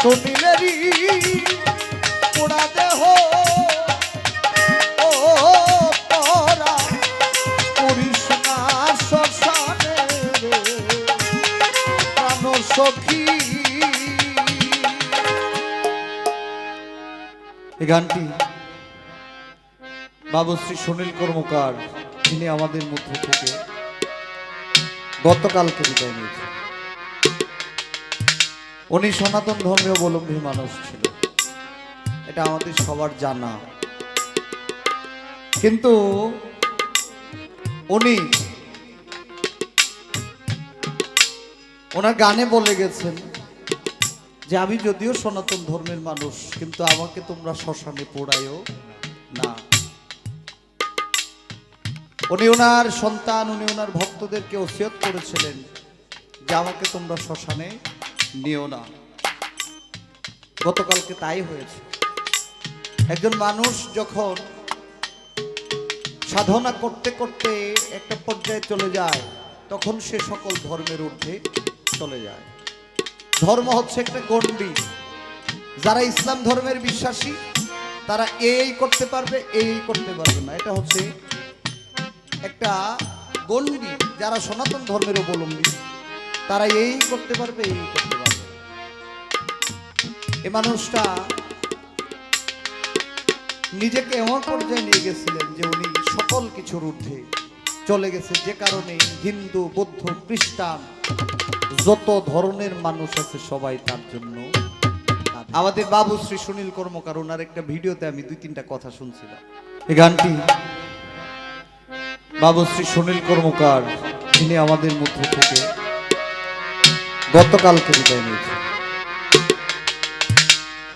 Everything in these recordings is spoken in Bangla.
সুনীলেরই পোড়া দেহ ও তোরা করিস না শ্মশানে রে প্রাণ সখী। এই গানটি বাবু শ্রী সুনীল কর্মকার, যিনি আমাদের মধ্যে থেকে গতকালকে বিদায় নিয়েছেন। উনি সনাতন ধর্মীয় অবলম্বী মানুষ ছিল, এটা আমাদের সবার জানা। কিন্তু উনি ওনার গানে বলে গেছেন যে আমি যদিও সনাতন ধর্মের মানুষ, কিন্তু আমাকে তোমরা শ্মশানে পোড়ায়ও না। উনি ওনার সন্তান, উনি ওনার ভক্তদেরকে ওসিয়ত করেছিলেন যে আমাকে তোমরা শ্মশানে নিও না। গতকালকে তাই হয়েছে। একজন মানুষ যখন সাধনা করতে করতে একটা পর্যায়ে চলে যায়, তখন সে সকল ধর্মের ঊর্ধ্বে চলে যায়। ধর্ম হচ্ছে একটা গণ্ডি। যারা ইসলাম ধর্মের বিশ্বাসী তারা এই করতে পারবে, এই করতে পারবে না, এটা হচ্ছে একটা গণ্ডি। যারা সনাতন ধর্মের অবলম্বী তারা এই করতে পারবে, এই করতে পারবে। এই মানুষটা নিজেকে এমন পর্যায়ে নিয়ে গেছিলেন যে উনি সকল কিছুর ঊর্ধ্বে চলে গেছে, যে কারণে হিন্দু, বৌদ্ধ, খ্রিস্টান যত ধরনের মানুষ আছে সবাই তার জন্য। আমাদের বাবু শ্রী সুনীল কর্মকার, ওনার একটা ভিডিওতে আমি 2-3টা কথা শুনছিলাম। এই গানটি বাবু শ্রী সুনীল কর্মকার, যিনি আমাদের মধ্যে থেকে গতকালকে বিদায় নিয়েছেন।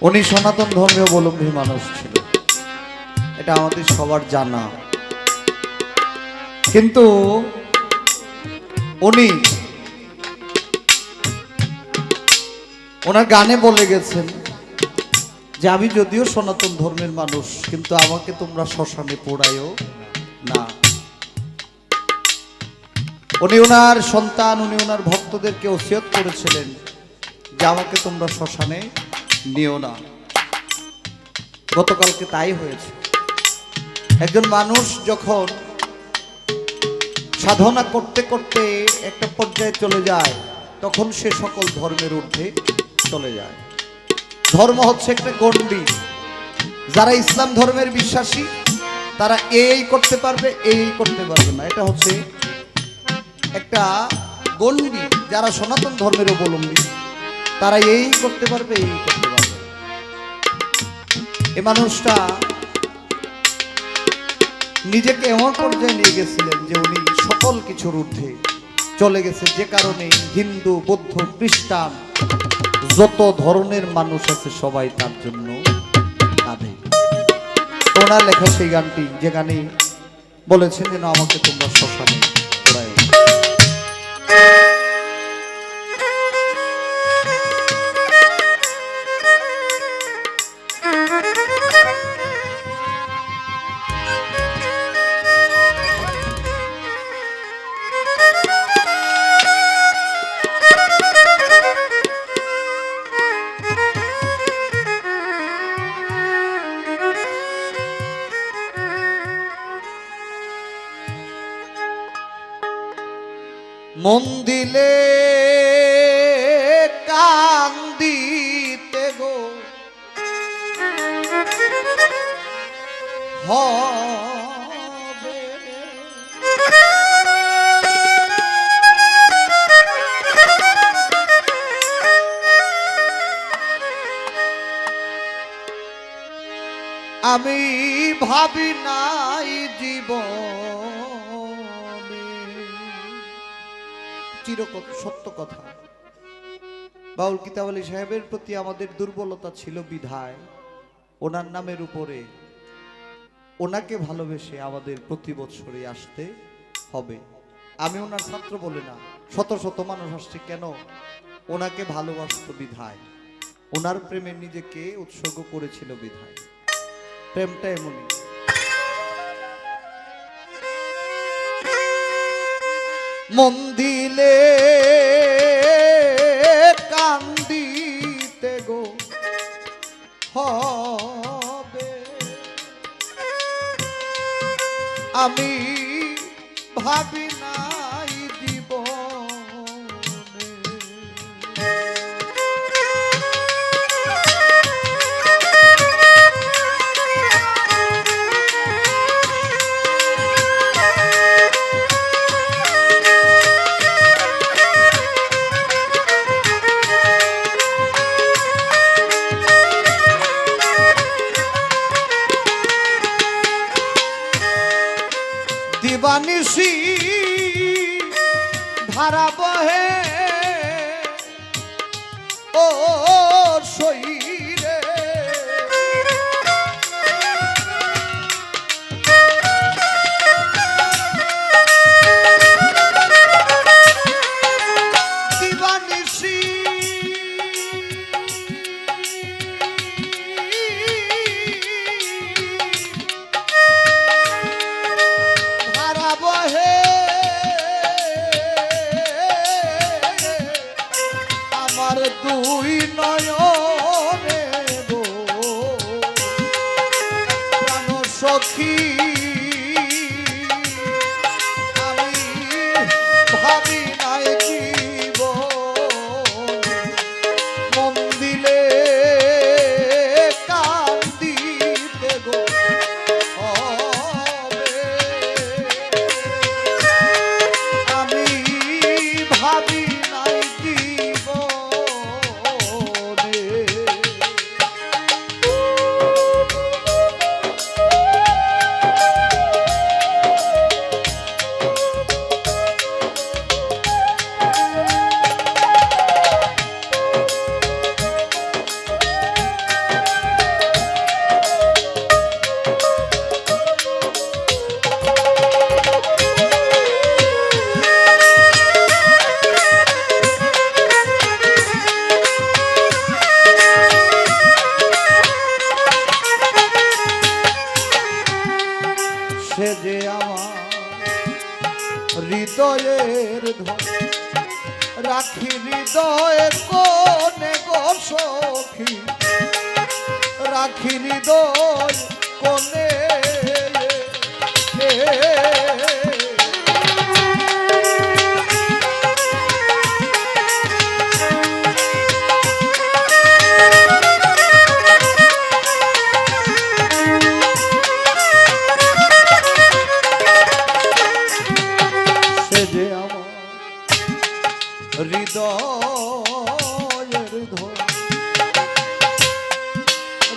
উনি সনাতন ধর্মীয় অবলম্বী মানুষ ছিল, এটা আমাদের সবার জানা। কিন্তু উনি ওনার গানে বলে গেছেন যে আমি যদিও সনাতন ধর্মের মানুষ, কিন্তু আমাকে তোমরা শ্মশানে পোড়ায়ও না। উনি ওনার সন্তান, উনি ওনার ভক্তদেরকে ওসিয়ত করেছিলেন যে আমাকে তোমরা শ্মশানে নিও না। গতকালকে তাই হয়েছে। একজন মানুষ যখন সাধনা করতে করতে একটা পর্যায়ে চলে যায়, তখন সে সকল ধর্মের ঊর্ধ্বে চলে যায়। ধর্ম হচ্ছে একটা গণ্ডি। যারা ইসলাম ধর্মের বিশ্বাসী তারা এই করতে পারবে, এই করতে পারবে না, এটা হচ্ছে একটা গণ্ডি। যারা সনাতন ধর্মের অবলম্বী তারা এই করতে পারবে, এই করতে পারবে। এই মানুষটা নিজেকে এমন পর্যায়ে নিয়ে গেছিলেন যে উনি সকল কিছুর ঊর্ধ্বে চলে গেছে, যে কারণে হিন্দু, বৌদ্ধ, খ্রিস্টান যত ধরনের মানুষ আছে সবাই তার জন্য কাঁদে। ওনার লেখা সেই গানটি, যে গানে বলেছেন যেন আমাকে তোমরা শ্মশানে পোড়ায়। মন দিলে কান্দিতে গো হবে, আমি ভাবি নাই জীবনে। সত্য কথা। বাউল কিতাব আলী সাহেবের প্রতি আমাদের দুর্বলতা ছিল বিধায় ওনার নামের উপরে ওনাকে ভালোবেসে আমাদের প্রতি বছরে আসতে হবে। আমি ওনার ছাত্র বলে না, শত শত মানুষ আসছে কেন? ওনাকে ভালোবাসত বিধায়, ওনার প্রেমে নিজেকে উৎসর্গ করেছিল বিধায়। প্রেমটা এমনই। মন দিলে কান্দিতে গো হবে। আমি ভাবি নাই জীবনে দিবানিশি ধারা বহে ও শরীরে দিবানিশি আমার দুই নয়নে গো প্রাণ সখী আমি ভাবি নাই জীবনে মন দিলে কান্দিতে গো হবে। আমি ভাবি নাই সে যে আমার হৃদয়ের ধন রাখি হৃদয়ে কোনে গো সখী রাখি হৃদয় কোনে হৃদয়ের ধন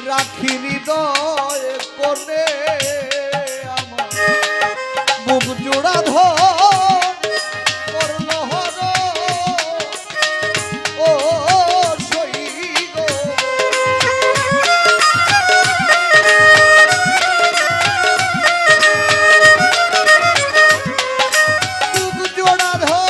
রাখি হৃদয়ে কোনে আমার বুক জোড়া ধন করল হর ও সই গো বুক জোড়া ধন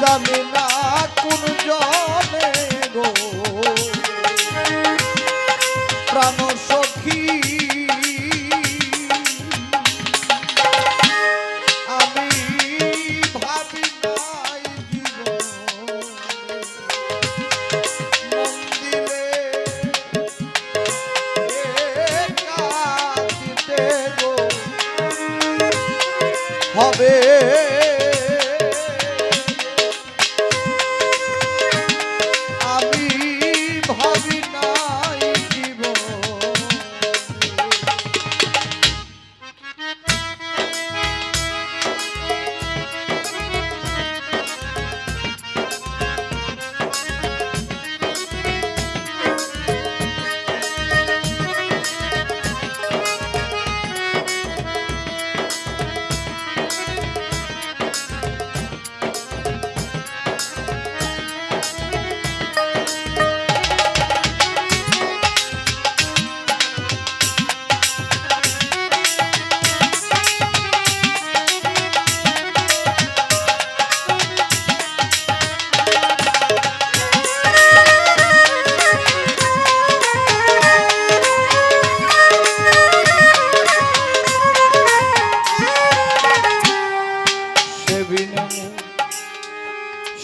জানি না কোন জনে গো প্রাণ সখী আমি ভাবি নাই জীবনে মন দিলে কাঁদিতে গো হবে।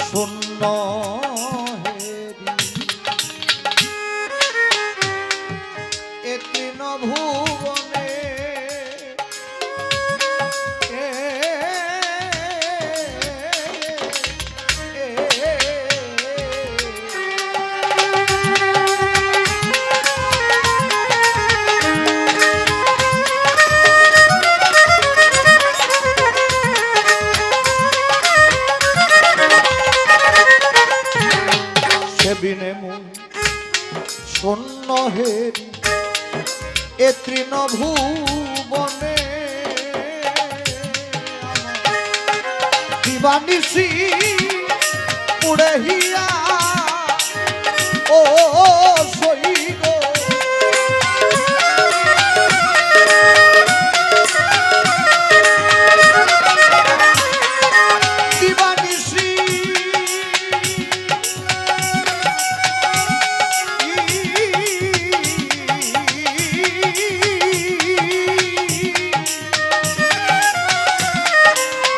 শূন্য হেরি এ তৃণ ভুবনে বিনে মন শূন্য হেরি এ তৃণ ভুবনে দিবানিশি পুড়ে হিয়া ও সইগ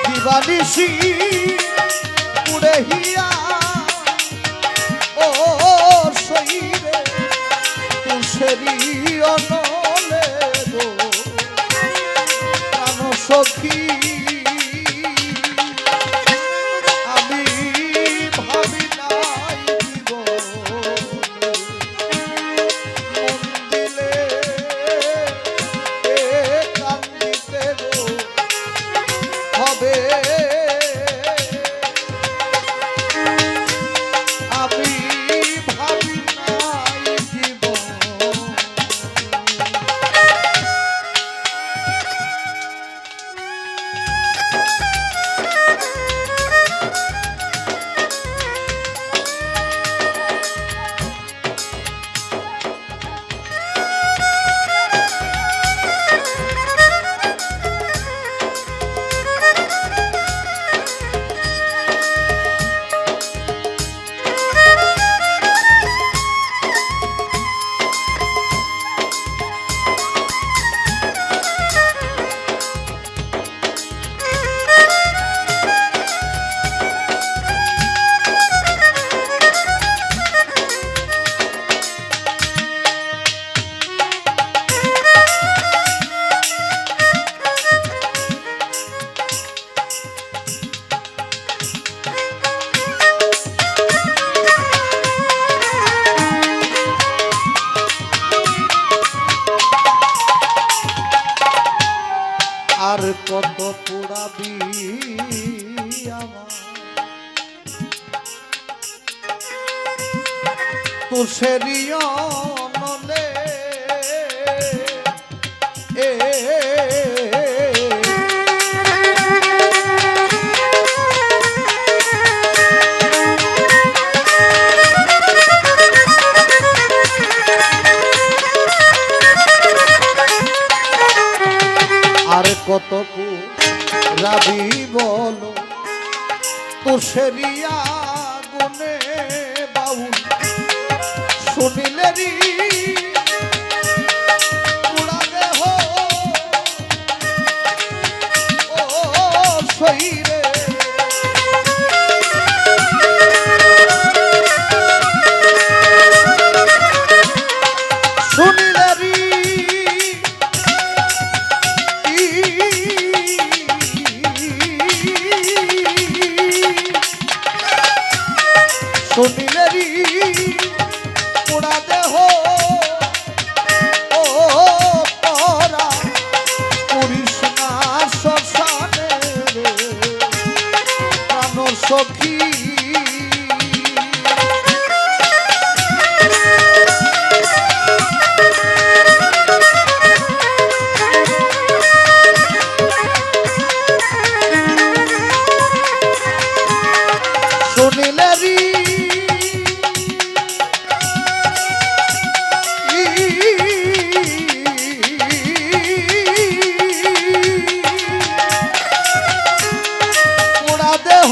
দিবানিশি পুড়ে হিয়া ও সইরে তুষেরি অনলে গো প্রাণ সখী আমি ভাবি নাই জীবনে মন দিলে কান্দিতে গো হবে আমি ভাবি নাই জীবন আর কত পোড়াবি আমার তুষেরি অনলে আর কত রাবি বলো তুষেরিয়া গুনে বাউল শুনিলে রি পুরা দেহ ও সইরে শুনিলে রি শুনিলেরি পোড়া দেহ ও পরা করিস না শ্মশানে রে প্রাণ সখী শুনিলেরি পোড়া দেহ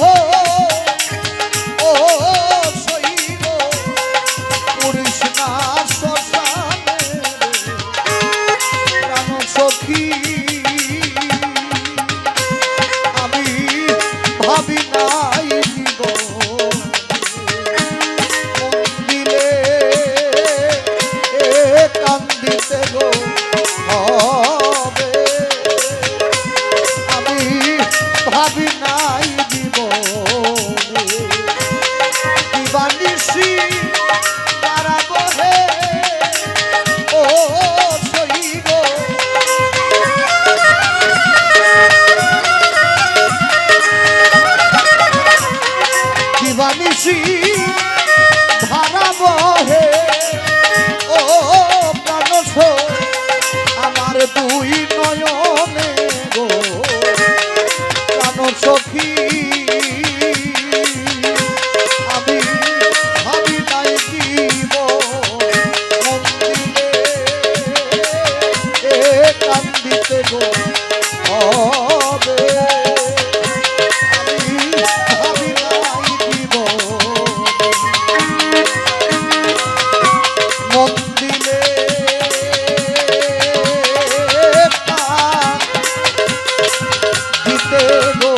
ও সইব করিস না শ্মশানে প্রাণ সখী আমি ভাবি নাই জীবন নিশি ধারা বহে ও প্রাণস আমার দুই নয়নে গো প্রাণ সখী আমি ভাবি নাই দিব মন দিলে কান্দিতে গো হবে আমি ভাবি নাই দিব মন দিলে দিতে গো